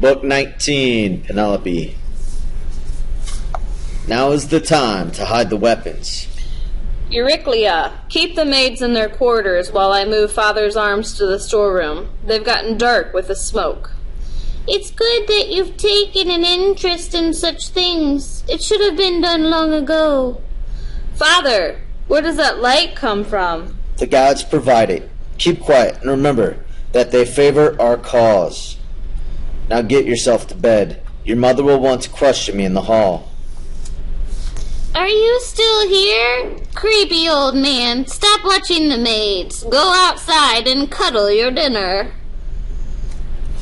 Book 19, Penelope. Now is the time to hide the weapons. Eurycleia, keep the maids in their quarters while I move Father's arms to the storeroom. They've gotten dark with the smoke. It's good that you've taken an interest in such things. It should have been done long ago. Father, where does that light come from? The gods provide it. Keep quiet and remember that they favor our cause. Now get yourself to bed. Your mother will want to question me in the hall. Are you still here? Creepy old man, stop watching the maids. Go outside and cuddle your dinner.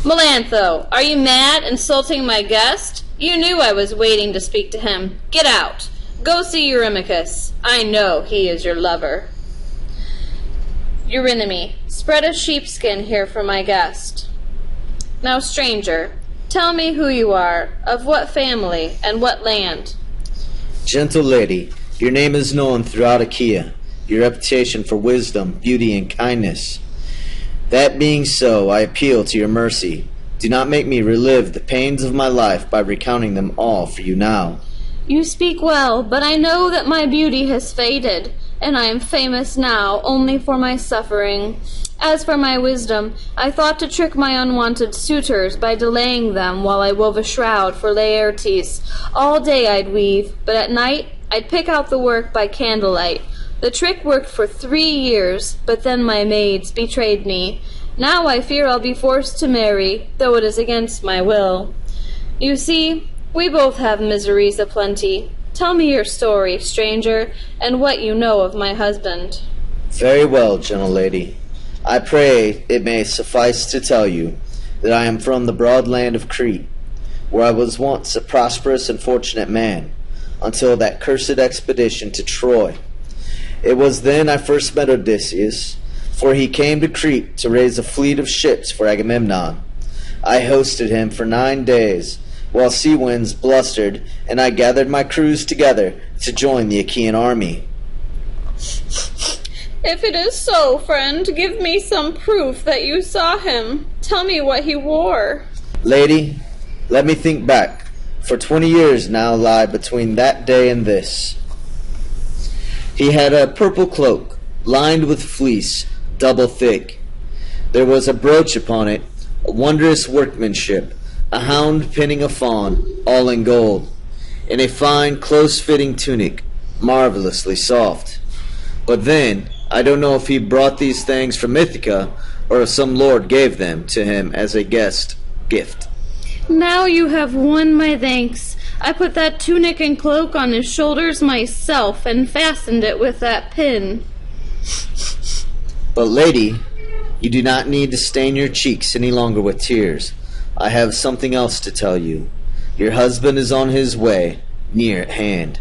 Melantho, are you mad, insulting my guest? You knew I was waiting to speak to him. Get out. Go see Eurymachus. I know he is your lover. Eurynomy, spread a sheepskin here for my guest. Now, stranger, tell me who you are, of what family, and what land. Gentle lady, your name is known throughout Achaea, your reputation for wisdom, beauty, and kindness. That being so, I appeal to your mercy. Do not make me relive the pains of my life by recounting them all for you now. You speak well, but I know that my beauty has faded, and I am famous now only for my suffering. As for my wisdom, I thought to trick my unwanted suitors by delaying them while I wove a shroud for Laertes. All day I'd weave, but at night I'd pick out the work by candlelight. The trick worked for 3 years, but then my maids betrayed me. Now I fear I'll be forced to marry, though it is against my will. You see, we both have miseries aplenty. Tell me your story, stranger, and what you know of my husband. Very well, gentle lady. I pray it may suffice to tell you that I am from the broad land of Crete, where I was once a prosperous and fortunate man, until that cursed expedition to Troy. It was then I first met Odysseus, for he came to Crete to raise a fleet of ships for Agamemnon. I hosted him for 9 days, while sea winds blustered, and I gathered my crews together to join the Achaean army. If it is so, friend, give me some proof that you saw him. Tell me what he wore. Lady, let me think back, for 20 years now lie between that day and this. He had a purple cloak, lined with fleece, double thick. There was a brooch upon it, a wondrous workmanship, a hound pinning a fawn, all in gold, and a fine, close-fitting tunic, marvelously soft. But then, I don't know if he brought these things from Ithaca, or if some lord gave them to him as a gift. Now you have won my thanks. I put that tunic and cloak on his shoulders myself, and fastened it with that pin. But lady, you do not need to stain your cheeks any longer with tears. I have something else to tell you. Your husband is on his way, near at hand.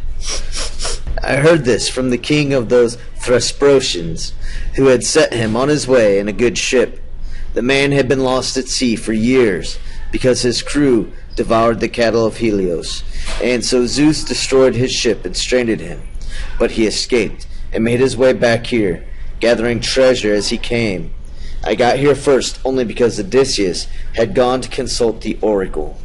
I heard this from the king of those Thesprotians, who had set him on his way in a good ship. The man had been lost at sea for years, because his crew devoured the cattle of Helios, and so Zeus destroyed his ship and stranded him. But he escaped, and made his way back here, gathering treasure as he came. I got here first only because Odysseus had gone to consult the oracle.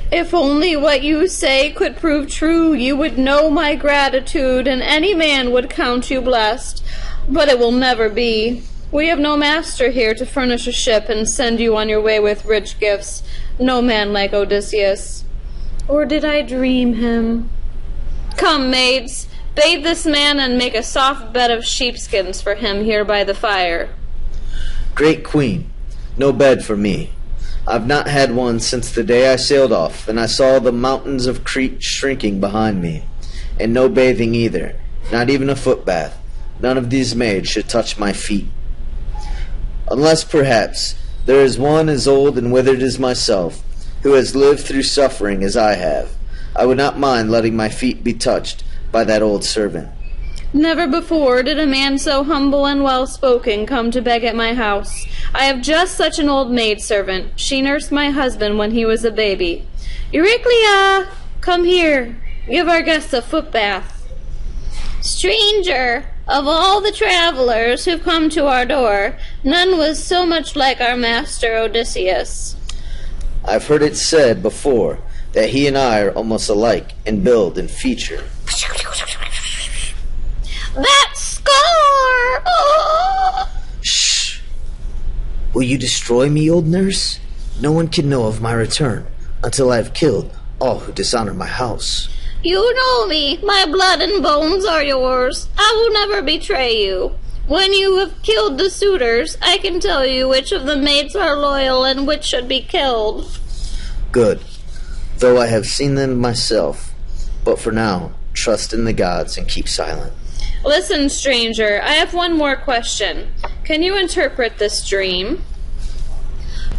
If only what you say could prove true, you would know my gratitude, and any man would count you blessed. But it will never be. We have no master here to furnish a ship and send you on your way with rich gifts. No man like Odysseus. Or did I dream him? Come, maids, bathe this man and make a soft bed of sheepskins for him here by the fire. Great queen, no bed for me. I've not had one since the day I sailed off, and I saw the mountains of Crete shrinking behind me. And no bathing either, not even a footbath. None of these maids should touch my feet. Unless, perhaps, there is one as old and withered as myself, who has lived through suffering as I have. I would not mind letting my feet be touched by that old servant. Never before did a man so humble and well-spoken come to beg at my house. I have just such an old maidservant. She nursed my husband when he was a baby. Eurycleia, come here. Give our guests a footbath. Stranger, of all the travelers who've come to our door, none was so much like our master Odysseus. I've heard it said before that he and I are almost alike in build and feature. That scar! Oh! Shh! Will you destroy me, old nurse? No one can know of my return until I have killed all who dishonor my house. You know me. My blood and bones are yours. I will never betray you. When you have killed the suitors, I can tell you which of the maids are loyal and which should be killed. Good, though I have seen them myself. But for now, trust in the gods and keep silent. Listen, stranger, I have one more question. Can you interpret this dream?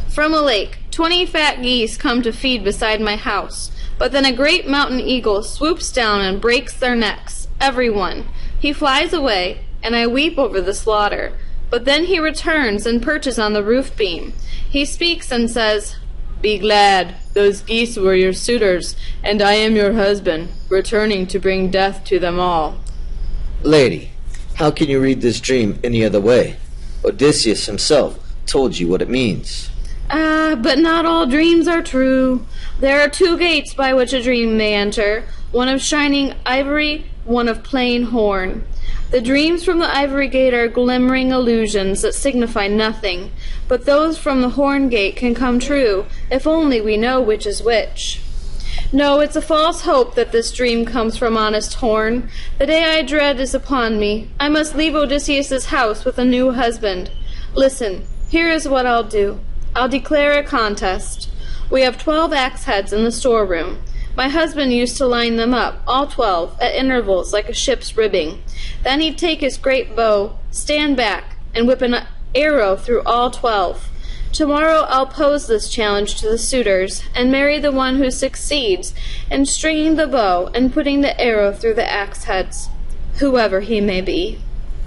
From a lake, 20 fat geese come to feed beside my house. But then a great mountain eagle swoops down and breaks their necks, every one. He flies away, and I weep over the slaughter. But then he returns and perches on the roof beam. He speaks and says, "Be glad, those geese were your suitors, and I am your husband, returning to bring death to them all." Lady, how can you read this dream any other way? Odysseus himself told you what it means. But not all dreams are true. There are 2 gates by which a dream may enter, one of shining ivory, one of plain horn. The dreams from the ivory gate are glimmering illusions that signify nothing, but those from the horn gate can come true, if only we know which is which. No, it's a false hope that this dream comes from honest horn. The day I dread is upon me. I must leave Odysseus's house with a new husband. Listen, here is what I'll do. I'll declare a contest. We have 12 axe heads in the storeroom. My husband used to line them up, all 12, at intervals like a ship's ribbing. Then he'd take his great bow, stand back, and whip an arrow through all 12. Tomorrow I'll pose this challenge to the suitors, and marry the one who succeeds in stringing the bow and putting the arrow through the axe heads, whoever he may be.